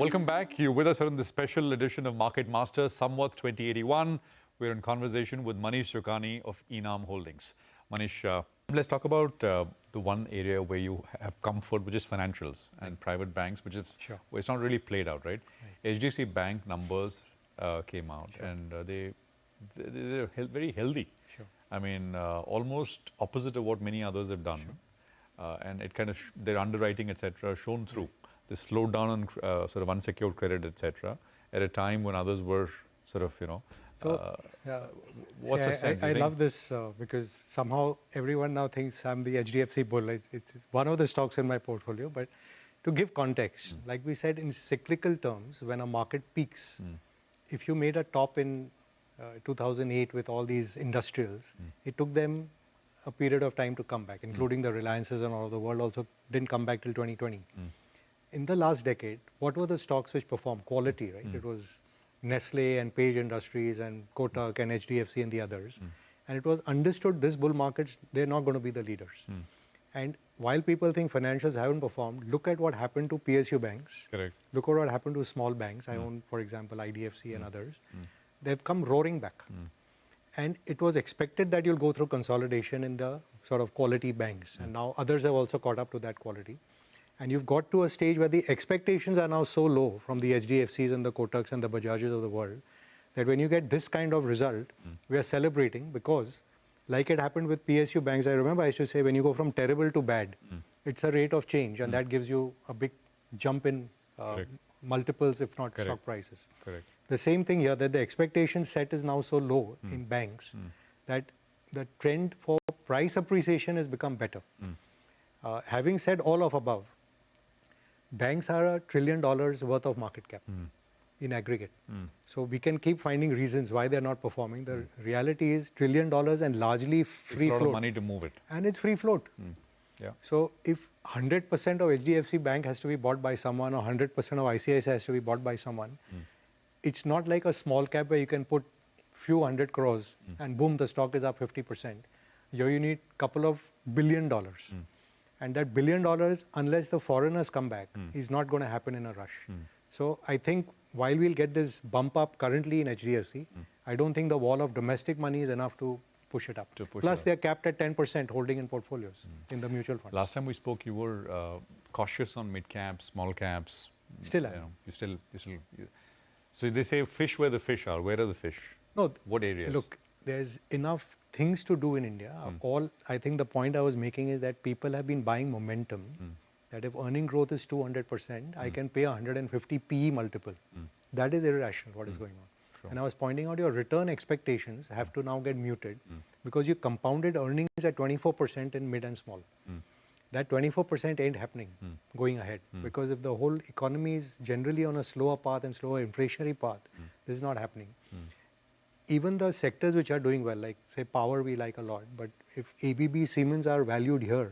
Welcome back. You're with us on the special edition of Market Masters, Samvat 2081. We're in conversation with Manish Chokhani of Enam Holdings. Manish, let's talk about the one area where you have comfort, which is financials and private banks, which is where it's not really played out, right? HDFC Bank numbers came out and they're very healthy. I mean, almost opposite of what many others have done. And it kind of, their underwriting, etc., shown through. They slowed down on sort of unsecured credit, etc., at a time when others were sort of, what's the sense? I love this because somehow everyone now thinks I'm the HDFC bull. It's one of the stocks in my portfolio. But to give context, like we said, in cyclical terms, when a market peaks, if you made a top in 2008 with all these industrials, it took them a period of time to come back, including the Reliances and all of the world also didn't come back till 2020. In the last decade, what were the stocks which performed? Quality, right? It was Nestle and Page Industries and Kotak and HDFC and the others. And it was understood this bull market, they're not going to be the leaders. And while people think financials haven't performed, look at what happened to PSU banks. Correct. Look at what happened to small banks. I own, for example, IDFC and others. They've come roaring back. And it was expected that you'll go through consolidation in the sort of quality banks. And now others have also caught up to that quality. And you've got to a stage where the expectations are now so low from the HDFCs and the Kotaks and the Bajajes of the world that when you get this kind of result, we are celebrating because like it happened with PSU banks, I remember I used to say when you go from terrible to bad, it's a rate of change and that gives you a big jump in multiples, if not stock prices. Correct. The same thing here, that the expectation set is now so low in banks that the trend for price appreciation has become better. Having said all of above, banks are $1 trillion worth of market cap in aggregate. So we can keep finding reasons why they're not performing. The reality is $1 trillion and largely free float. It's a lot of money to move it. And it's free float. So if 100% of HDFC Bank has to be bought by someone or 100% of ICICI has to be bought by someone, it's not like a small cap where you can put few hundred crores and boom, the stock is up 50%. Here you need a couple of $1 billion. And that $1 billion, unless the foreigners come back, is not going to happen in a rush. So I think while we'll get this bump up currently in HDFC, I don't think the wall of domestic money is enough to push it up. Plus, they're capped at 10% holding in portfolios in the mutual funds. Last time we spoke, you were cautious on mid caps, small caps. Still am. So they say fish where the fish are. Where are the fish? No. What areas? Look, there's enough things to do in India. I think the point I was making is that people have been buying momentum. That if earning growth is 200%, I can pay 150 PE multiple. That is irrational, what is going on. And I was pointing out your return expectations have to now get muted because you compounded earnings at 24% in mid and small. That 24% ain't happening going ahead because if the whole economy is generally on a slower path and slower inflationary path, this is not happening. Even the sectors which are doing well, like say power we like a lot, but if ABB, Siemens are valued here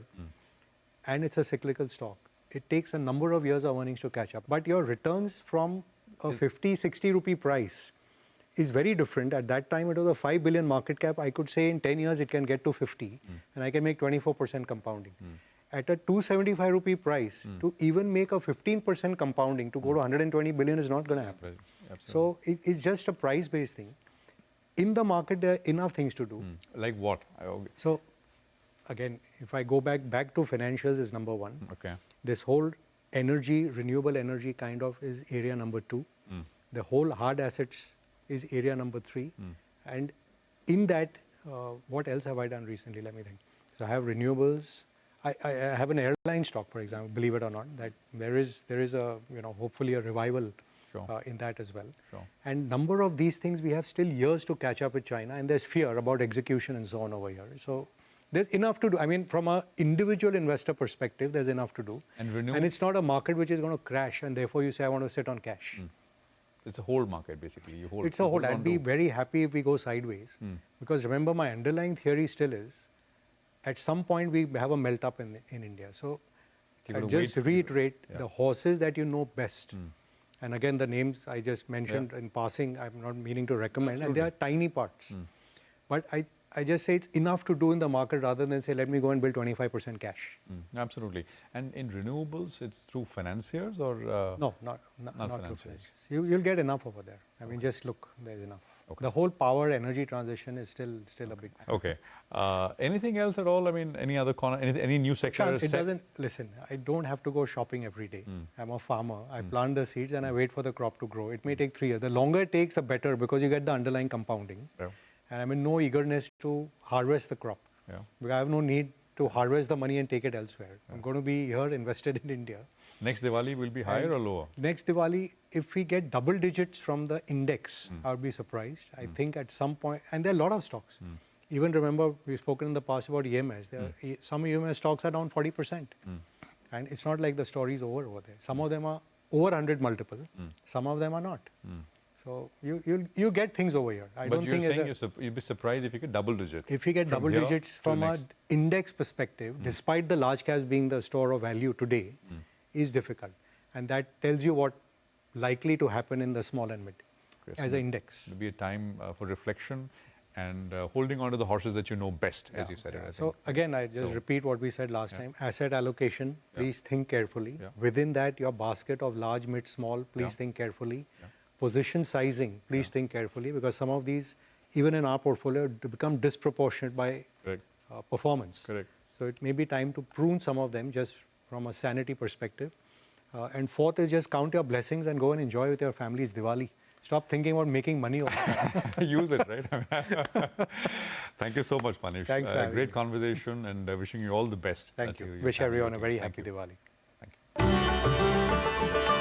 and it's a cyclical stock, it takes a number of years of earnings to catch up. But your returns from a 50, 60 rupee price is very different. At that time, it was a 5 billion market cap. I could say in 10 years, it can get to 50 and I can make 24% compounding. At a 275 rupee price, to even make a 15% compounding to go to 120 billion is not going to happen. So it's just a price-based thing. In the market, there are enough things to do. Like what? So, again, if I go back to financials is number one. This whole energy, renewable energy kind of is area number two. The whole hard assets is area number three. And in that, what else have I done recently? Let me think. So I have renewables. I have an airline stock, for example, believe it or not, that there is a, hopefully a revival in that as well. And number of these things, we have still years to catch up with China, and there's fear about execution and so on over here. So there's enough to do. I mean, from an individual investor perspective, there's enough to do. And it's not a market which is going to crash, and therefore you say, I want to sit on cash. It's a whole market, basically. It's a whole. I'd be very happy if we go sideways. Because remember, my underlying theory still is, at some point we have a melt up in India. So I'll just reiterate, the horses that you know best. And again, the names I just mentioned in passing, I'm not meaning to recommend, and they are tiny parts. But I just say it's enough to do in the market rather than say, let me go and build 25% cash. Absolutely. And in renewables, it's through financiers or? No, not through financiers. financiers. You'll get enough over there. I mean, just look, there's enough. Okay. The whole power energy transition is still a big factor. Okay. Anything else at all? I mean, any other any new sector? It doesn't, listen, I don't have to go shopping every day. I'm a farmer. I plant the seeds and I wait for the crop to grow. It may take 3 years. The longer it takes, the better, because you get the underlying compounding. Yeah. And I'm in no eagerness to harvest the crop. Yeah. Because I have no need to harvest the money and take it elsewhere. I'm going to be here invested in India. Next Diwali will be higher or lower? Next Diwali, if we get double digits from the index, I would be surprised. I think at some point, and there are a lot of stocks. Even remember, we've spoken in the past about EMS. Some EMS stocks are down 40%. And it's not like the story is over there. Some of them are over 100 multiple. Some of them are not. So you get things over here. I But don't you're think saying you'd be surprised if you get double digit. if we get double here digits till from an next. index perspective, despite the large caps being the store of value today, is difficult. And that tells you what likely to happen in the small and mid as an index. It'll be a time for reflection and holding on to the horses that you know best, as you said. I think. So again, I just repeat what we said last time. Asset allocation, please think carefully. Yeah. Within that, your basket of large, mid, small, please think carefully. Position sizing, please think carefully, because some of these, even in our portfolio, become disproportionate by Correct. Performance. Correct. So it may be time to prune some of them just from a sanity perspective. And fourth is just count your blessings and go and enjoy with your family's Diwali. Stop thinking about making money off it. Use it, right? Thank you so much, Manish. Thanks for having great me. conversation, and wishing you all the best. Thank to you. your Wish family everyone a team. very Thank happy you. Diwali. Thank you.